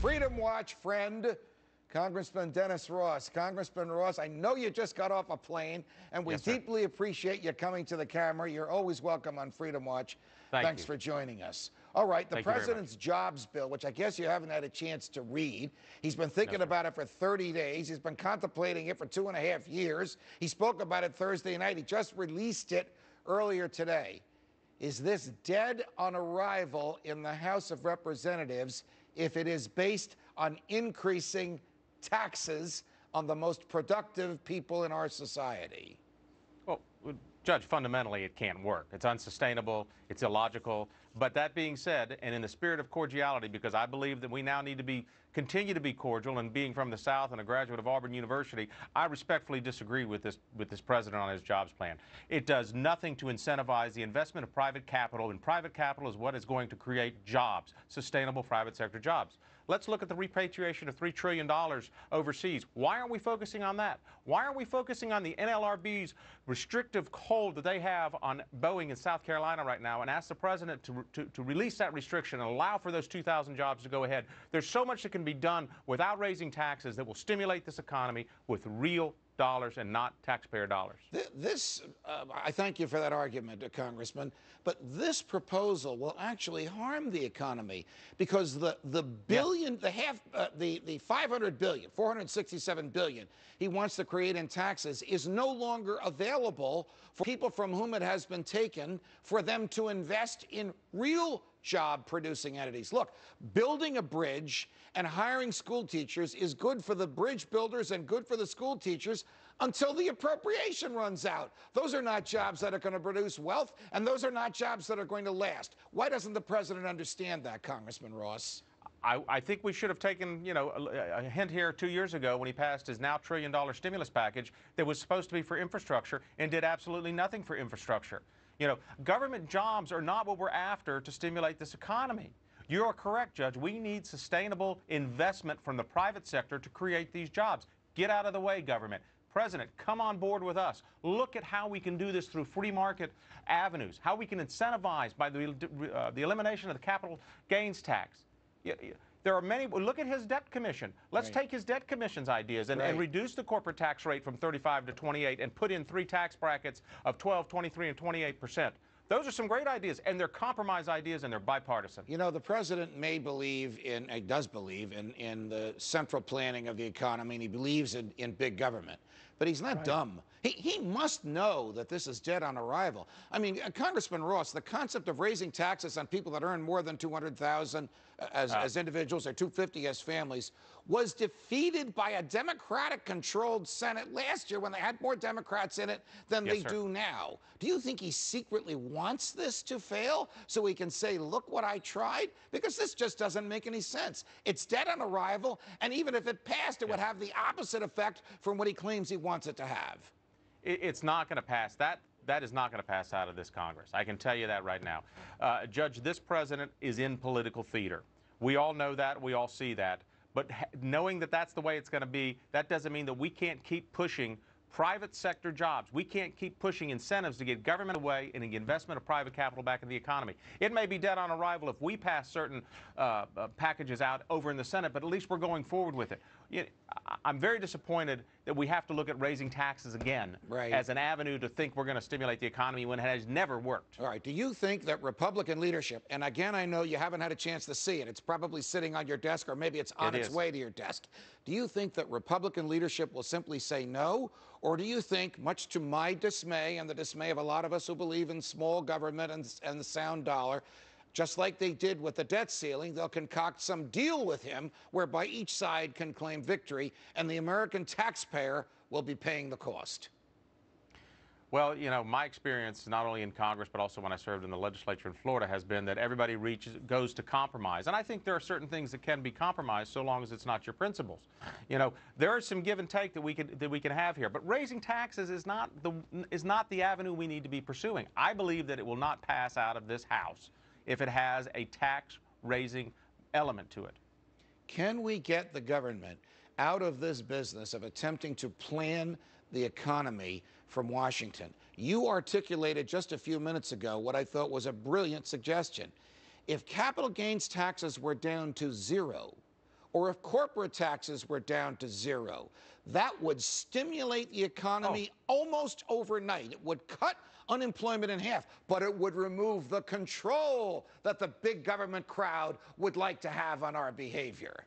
Freedom Watch friend, Congressman Dennis Ross. Congressman Ross, I know you just got off a plane, and we deeply appreciate you coming to the camera. You're always welcome on Freedom Watch. Thanks for joining us. All right, the president's jobs bill, which I guess you haven't had a chance to read. He's been thinking about it for 30 days. He's been contemplating it for 2.5 years. He spoke about it Thursday night. He just released it earlier today. Is this dead on arrival in the House of Representatives if it is based on increasing taxes on the most productive people in our society? Well, Judge, fundamentally it can't work. It's unsustainable, it's illogical. But that being said, and in the spirit of cordiality, because I believe that we now need to continue to be cordial, and being from the South and a graduate of Auburn University, I respectfully disagree with this president on his jobs plan. It does nothing to incentivize the investment of private capital, and private capital is what is going to create jobs, sustainable private sector jobs. Let's look at the repatriation of $3 trillion overseas. Why aren't we focusing on that? Why aren't we focusing on the NLRB's restrictive hold that they have on Boeing in South Carolina right now, and ask the president to release that restriction and allow for those 2,000 jobs to go ahead? There's so much that can be done without raising taxes that will stimulate this economy with real dollars and not taxpayer dollars. I thank you for that argument, Congressman, but this proposal will actually harm the economy because the $500 billion, $467 billion he wants to create in taxes is no longer available for people from whom it has been taken for them to invest in real job-producing entities. Look, building a bridge and hiring school teachers is good for the bridge builders and good for the school teachers until the appropriation runs out. Those are not jobs that are going to produce wealth, and those are not jobs that are going to last. Why doesn't the president understand that, Congressman Ross? I think we should have taken, a hint here 2 years ago when he passed his now $1 trillion stimulus package that was supposed to be for infrastructure and did absolutely nothing for infrastructure. Government jobs are not what we're after to stimulate this economy. You are correct, Judge. We need sustainable investment from the private sector to create these jobs. Get out of the way, government. President, come on board with us. Look at how we can do this through free market avenues, how we can incentivize by the elimination of the capital gains tax. There are many. Look at his debt commission. Let's take his debt commission's ideas and reduce the corporate tax rate from 35 to 28 and put in 3 tax brackets of 12, 23, and 28%. Those are some great ideas, and they're compromise ideas, and they're bipartisan. The president may believe in, he does believe in the central planning of the economy, and he believes in big government. But he's not dumb. He must know that this is dead on arrival. I mean, Congressman Ross, the concept of raising taxes on people that earn more than $200,000 as individuals or $250,000 as families was defeated by a Democratic-controlled Senate last year when they had more Democrats in it than they do now. Do you think he secretly wants this to fail so he can say, look what I tried? Because this just doesn't make any sense. It's dead on arrival, and even if it passed, it would have the opposite effect from what he claims he wants it to have. It's not going to pass. That is not going to pass out of this Congress. I can tell you that right now. Judge, this president is in political theater. We all know that. We all see that. But knowing that that's the way it's going to be, that doesn't mean that we can't keep pushing private sector jobs. We can't keep pushing incentives to get government away and the investment of private capital back in the economy. It may be dead on arrival if we pass certain packages out over in the Senate, but at least we're going forward with it. I'm very disappointed that we have to look at raising taxes again as an avenue to think we're going to stimulate the economy when it has never worked. All right. Do you think that Republican leadership, and again, I know you haven't had a chance to see it. It's probably sitting on your desk, or maybe it's on its way to your desk. Do you think that Republican leadership will simply say no? Or do you think, much to my dismay and the dismay of a lot of us who believe in small government and the sound dollar, just like they did with the debt ceiling, they'll concoct some deal with him whereby each side can claim victory and the American taxpayer will be paying the cost? Well, my experience, not only in Congress, but also when I served in the legislature in Florida, has been that everybody goes to compromise. And I think there are certain things that can be compromised so long as it's not your principles. There is some give and take that we can have here. But raising taxes is not the avenue we need to be pursuing. I believe that it will not pass out of this House if it has a tax-raising element to it. Can we get the government out of this business of attempting to plan the economy from Washington? You articulated just a few minutes ago what I thought was a brilliant suggestion. If capital gains taxes were down to 0, or if corporate taxes were down to zero. That would stimulate the economy almost overnight. It would cut unemployment in half, but it would remove the control that the big government crowd would like to have on our behavior.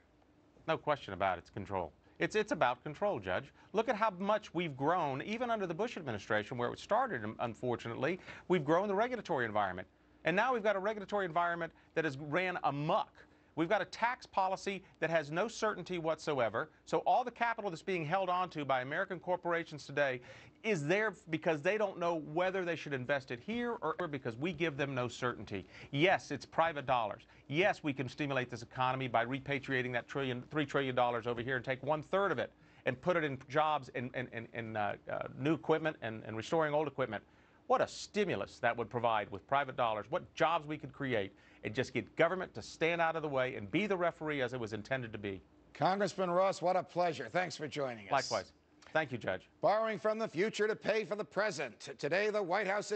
No question about its control. It's about control, Judge. Look at how much we've grown, even under the Bush administration, where it started, unfortunately. We've grown the regulatory environment. And now we've got a regulatory environment that has ran amok. We've got a tax policy that has no certainty whatsoever. So all the capital that's being held onto by American corporations today is there because they don't know whether they should invest it here or because we give them no certainty. Yes, it's private dollars. Yes, we can stimulate this economy by repatriating that $3 trillion over here and take 1/3 of it and put it in jobs and new equipment and restoring old equipment. What a stimulus that would provide with private dollars, what jobs we could create, and just get government to stand out of the way and be the referee as it was intended to be. Congressman Ross, what a pleasure. Thanks for joining us. Likewise. Thank you, Judge. Borrowing from the future to pay for the present. Today, the White House